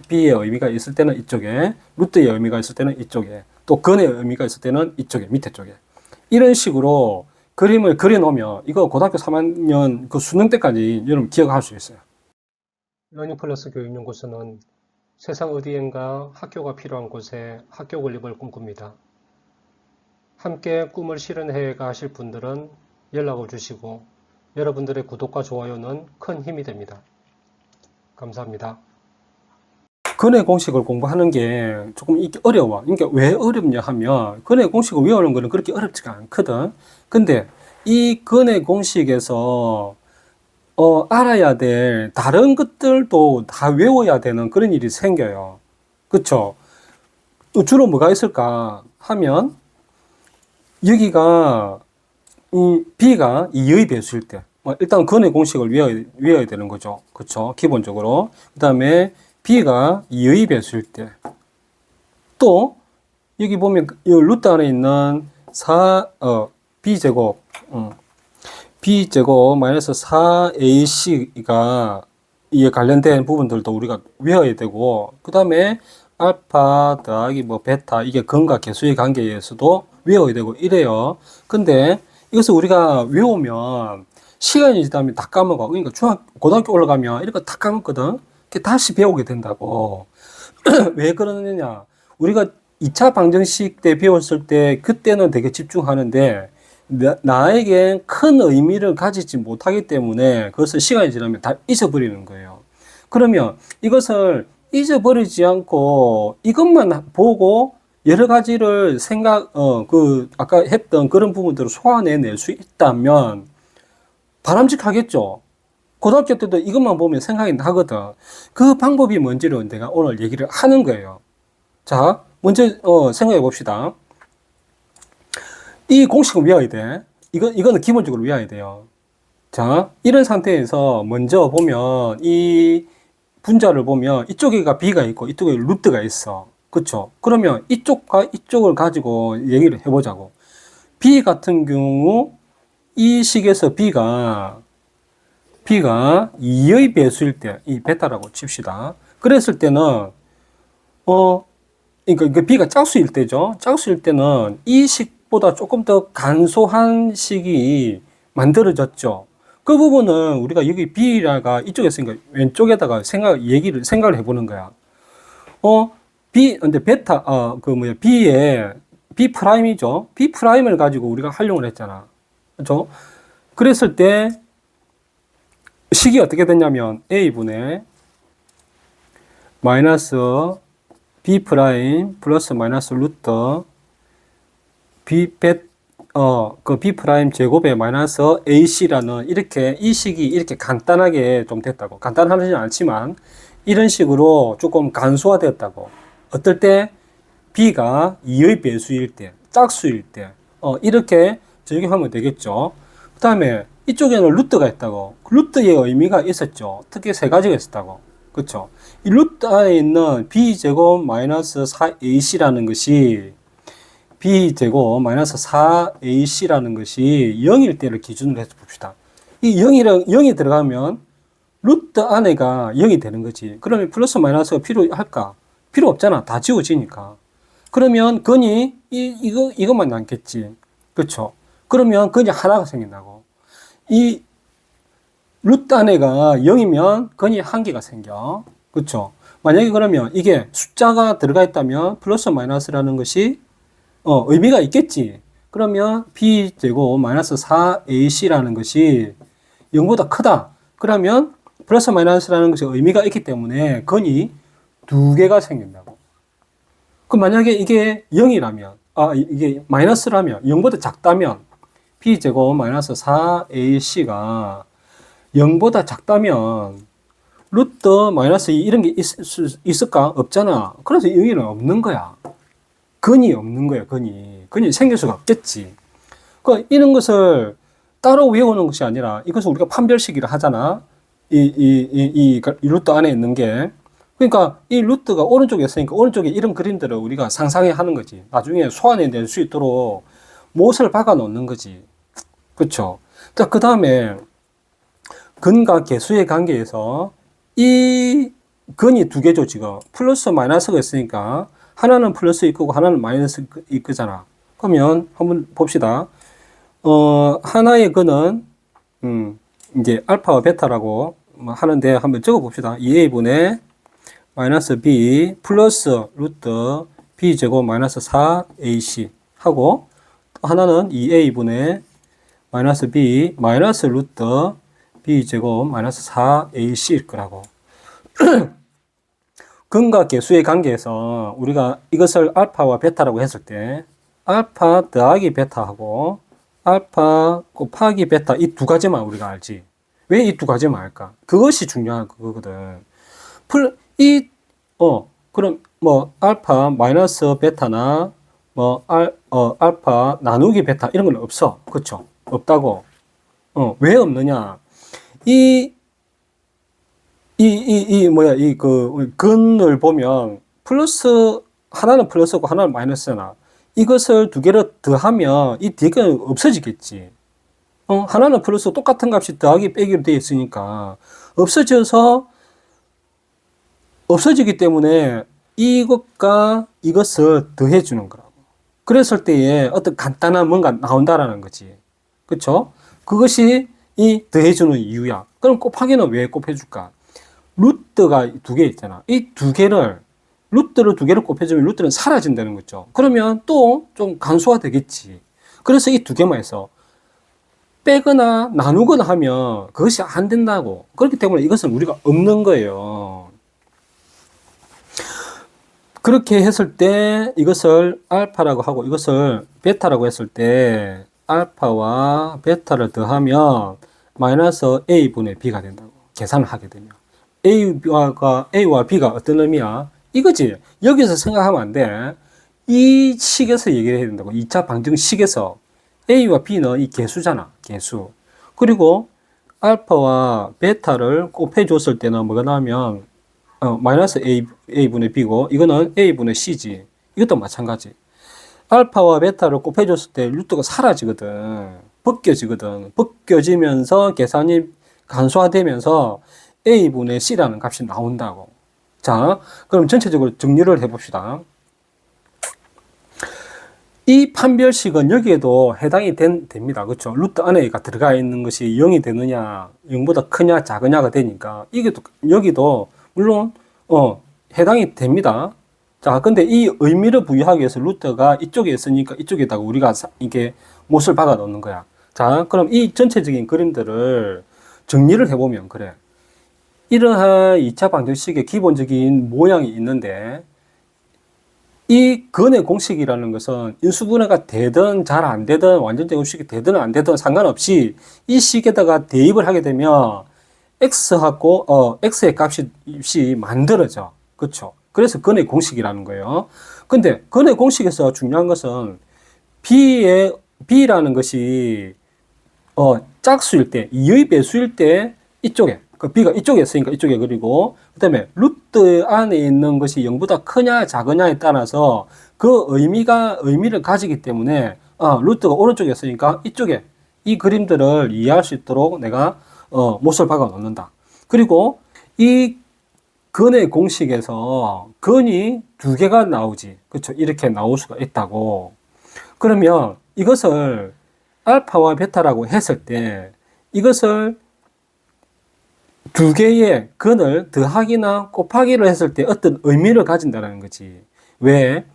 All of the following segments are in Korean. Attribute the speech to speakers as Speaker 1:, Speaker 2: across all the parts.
Speaker 1: B의 의미가 있을 때는 이쪽에, 루트의 의미가 있을 때는 이쪽에, 또 근의 의미가 있을 때는 이쪽에, 밑에 쪽에. 이런 식으로 그림을 그려놓으면 이거 고등학교 3학년 그 수능 때까지 여러분 기억할 수 있어요. 러닝 플러스 교육연구소는 세상 어디엔가 학교가 필요한 곳에 학교 건립을 꿈꿉니다. 함께 꿈을 실현해 가실 분들은 연락을 주시고 여러분들의 구독과 좋아요는 큰 힘이 됩니다. 감사합니다. 근의 공식을 공부하는 게 조금 어려워. 그러니까 왜 어렵냐 하면 근의 공식을 외우는 거는 그렇게 어렵지가 않거든. 근데 이 근의 공식에서 알아야 될 다른 것들도 다 외워야 되는 그런 일이 생겨요. 그쵸? 또 주로 뭐가 있을까 하면 여기가 B가 2의 배수일 때 일단 근의 공식을 외워야 되는 거죠. 그쵸? 기본적으로. 그 다음에 B가 2의 배수일 때 또 여기 보면 이 루트 안에 있는 B제곱 B제곱 마이너스 4AC가 이에 관련된 부분들도 우리가 외워야 되고 그 다음에 알파 더하기 뭐 베타 이게 근과 계수의 관계에 의해서도 외워야 되고 이래요. 근데 이것을 우리가 외우면 시간이 지나면 다 까먹어. 그러니까 고등학교 올라가면 이런 거 다 까먹거든. 다시 배우게 된다고. 왜 그러느냐? 우리가 2차 방정식 때 배웠을 때 그때는 되게 집중하는데 나에게 큰 의미를 가지지 못하기 때문에 그것을 시간이 지나면 다 잊어버리는 거예요. 그러면 이것을 잊어버리지 않고 이것만 보고 여러 가지를 아까 했던 그런 부분들을 소화해낼 수 있다면 바람직하겠죠. 고등학교 때도 이것만 보면 생각이 나거든. 그 방법이 뭔지를 내가 오늘 얘기를 하는 거예요. 자, 먼저 생각해 봅시다. 이 공식은 외워야 돼. 이거는 기본적으로 외워야 돼요. 자, 이런 상태에서 먼저 보면 이 분자를 보면 이쪽에가 B가 있고 이쪽에 루트가 있어. 그쵸? 그러면 이쪽과 이쪽을 가지고 얘기를 해보자고. B 같은 경우 이 식에서 B가 2의 배수일 때, 이 베타라고 칩시다. 그랬을 때는, 그러니까 B가 짝수일 때죠. 짝수일 때는 이 식보다 조금 더 간소한 식이 만들어졌죠. 그 부분은 우리가 여기 B가 이쪽에 있으니까 왼쪽에다가 생각을 해보는 거야. 근데 B에, B 프라임이죠. B 프라임을 가지고 우리가 활용을 했잖아. 그죠? 그랬을 때, 식이 어떻게 됐냐면 A분의 마이너스 B 프라임 플러스 마이너스 루트 그 B 프라임 제곱에 마이너스 AC라는 이렇게 이 식이 이렇게 간단하게 좀 됐다고. 간단하지는 않지만 이런 식으로 조금 간소화됐다고. 어떨 때 B가 2의 배수일 때, 짝수일 때 이렇게 적용하면 되겠죠. 그 다음에 이쪽에는 루트가 있다고. 루트의 의미가 있었죠. 특히 세 가지가 있었다고. 그쵸? 이 루트 안에 있는 B제곱 마이너스 4AC라는 것이 B제곱 마이너스 4AC라는 것이 0일 때를 기준으로 해서 봅시다. 이 0이 들어가면 루트 안에가 0이 되는 거지. 그러면 플러스 마이너스가 필요할까? 필요 없잖아. 다 지워지니까. 그러면 근이 이것만 남겠지. 그쵸? 그러면 근이 하나가 생긴다고. 이 루트 안에가 0이면 근이 한 개가 생겨. 그쵸? 만약에 그러면 이게 숫자가 들어가 있다면 플러스 마이너스라는 것이 의미가 있겠지. 그러면 B제곱 마이너스 4AC라는 것이 0보다 크다. 그러면 플러스 마이너스라는 것이 의미가 있기 때문에 근이 두 개가 생긴다고. 그럼 만약에 이게 0이라면, 이게 마이너스라면, 0보다 작다면, B제곱 마이너스 4AC가 0보다 작다면, 루트 마이너스 이런 게 있을까? 없잖아. 그래서 의미는 없는 거야. 근이 없는 거야, 근이. 근이 생길 수가 없겠지. 이런 것을 따로 외우는 것이 아니라, 이것을 우리가 판별식이라 하잖아. 이 루트 안에 있는 게. 그러니까 이 루트가 오른쪽에 있으니까 오른쪽에 이런 그림들을 우리가 상상해 하는 거지. 나중에 소환해낼 수 있도록 못을 박아 놓는 거지. 그쵸? 자, 그 다음에 근과 계수의 관계에서 이 근이 두 개죠, 지금. 플러스 마이너스가 있으니까 하나는 플러스 있고 하나는 마이너스 있잖아. 그러면 한번 봅시다. 하나의 근은 이제 알파와 베타라고 하는데 한번 적어 봅시다. 2a분의 마이너스 b 플러스 루트 b 제곱 마이너스 4ac 하고 또 하나는 2a분의 마이너스 b 마이너스 루트 b 제곱 마이너스 4ac일 거라고. 근과 계수의 관계에서 우리가 이것을 알파와 베타라고 했을 때 알파 더하기 베타하고 알파 곱하기 베타 이 두 가지만 우리가 알지. 왜 이 두 가지만 알까? 그것이 중요한 그거거든. 그럼 뭐 알파 마이너스 베타나 뭐 알파 나누기 베타 이런 건 없어. 그렇죠? 없다고. 왜 없느냐? 근을 보면 플러스 하나는 플러스고 하나는 마이너스잖아. 이것을 두 개를 더하면 이 뒤가 없어지겠지. 하나는 플러스 똑같은 값이 더하기 빼기로 되어 있으니까 없어지기 때문에 이것과 이것을 더해주는 거라고. 그랬을 때에 어떤 간단한 뭔가 나온다라는 거지. 그쵸? 그것이 이 더해주는 이유야. 그럼 곱하기는 왜 곱해줄까? 루트가 두 개 있잖아. 루트를 두 개를 곱해주면 루트는 사라진다는 거죠. 그러면 또 좀 간소화 되겠지. 그래서 이 두 개만 해서 빼거나 나누거나 하면 그것이 안 된다고. 그렇기 때문에 이것은 우리가 없는 거예요. 그렇게 했을 때 이것을 알파라고 하고 이것을 베타라고 했을 때 알파와 베타를 더하면 마이너스 a분의 b가 된다고. 계산을 하게 되면. A와 B가 어떤 의미야? 이거지. 여기서 생각하면 안 돼. 이 식에서 얘기를 해야 된다고. 2차 방정식에서. A와 B는 이 개수잖아. 개수. 그리고 알파와 베타를 곱해줬을 때는 뭐가 나오면 마이너스 A분의 B고 이거는 A분의 C지. 이것도 마찬가지. 알파와 베타를 곱해줬을 때 루트가 사라지거든. 벗겨지거든. 벗겨지면서 계산이 간소화되면서 A분의 C라는 값이 나온다고. 자, 그럼 전체적으로 정리를 해봅시다. 이 판별식은 여기에도 해당이 됩니다. 그렇죠? 루트 안에가 들어가 있는 것이 0이 되느냐, 0보다 크냐, 작으냐가 되니까 여기도 물론 해당이 됩니다. 자, 근데 이 의미를 부여하기 위해서 루트가 이쪽에 있으니까 이쪽에다가 우리가 이게 못을 박아 놓는 거야. 자, 그럼 이 전체적인 그림들을 정리를 해보면 그래. 이러한 2차 방정식의 기본적인 모양이 있는데 이 근의 공식이라는 것은 인수분해가 되든 잘 안 되든 완전 제곱식이 되든 안 되든 상관없이 이 식에다가 대입을 하게 되면 x하고 x의 값이 만들어져. 그렇죠? 그래서 근의 공식이라는 거예요. 근데 근의 공식에서 중요한 것은 b라는 것이 짝수일 때, 2의 배수일 때 이쪽에 b가 이쪽에 있으니까 이쪽에 그리고 그 다음에 루트 안에 있는 것이 0보다 크냐 작으냐에 따라서 그 의미를 가지기 때문에 루트가 오른쪽에 있으니까 이쪽에 이 그림들을 이해할 수 있도록 내가 못을 박아 놓는다. 그리고 이 근의 공식에서 근이 두 개가 나오지. 그렇죠? 이렇게 나올 수가 있다고. 그러면 이것을 알파와 베타라고 했을 때 이것을 두 개의 근을 더하기나 곱하기를 했을 때 어떤 의미를 가진다는 거지. 왜?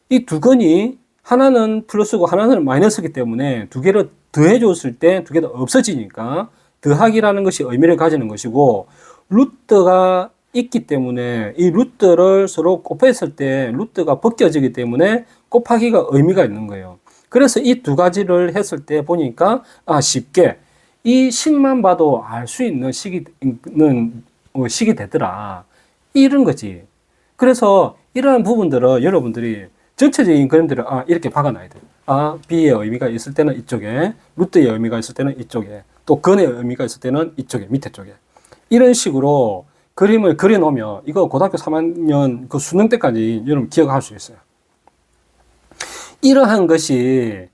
Speaker 1: 이 두 근이 하나는 플러스고 하나는 마이너스이기 때문에 두 개를 더해줬을 때 두 개 다 없어지니까 더하기라는 것이 의미를 가지는 것이고 루트가 있기 때문에 이 루트를 서로 곱했을 때 루트가 벗겨지기 때문에 곱하기가 의미가 있는 거예요. 그래서 이 두 가지를 했을 때 보니까 쉽게 이 식만 봐도 알 수 있는 식이 되더라. 이런 거지. 그래서 이러한 부분들은 여러분들이 전체적인 그림들을 이렇게 박아놔야 돼. B의 의미가 있을 때는 이쪽에, 루트의 의미가 있을 때는 이쪽에, 또 근의 의미가 있을 때는 이쪽에, 밑에 쪽에. 이런 식으로 그림을 그려놓으면 이거 고등학교 3학년 그 수능 때까지 여러분 기억할 수 있어요. 이러한 것이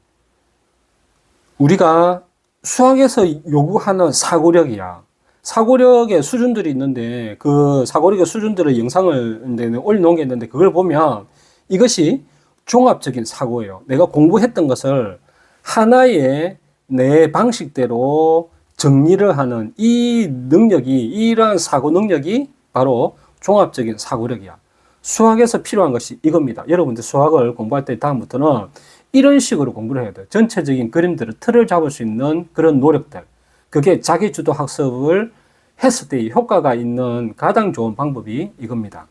Speaker 1: 우리가 수학에서 요구하는 사고력이야. 사고력의 수준들이 있는데 그 사고력의 수준들의 영상을 올려놓은 게 있는데 그걸 보면 이것이 종합적인 사고예요. 내가 공부했던 것을 하나의 내 방식대로 정리를 하는 이 능력이, 이러한 사고 능력이 바로 종합적인 사고력이야. 수학에서 필요한 것이 이겁니다. 여러분들 수학을 공부할 때 다음부터는 이런 식으로 공부를 해야 돼요. 전체적인 그림들을 틀을 잡을 수 있는 그런 노력들. 그게 자기주도 학습을 했을 때 효과가 있는 가장 좋은 방법이 이겁니다.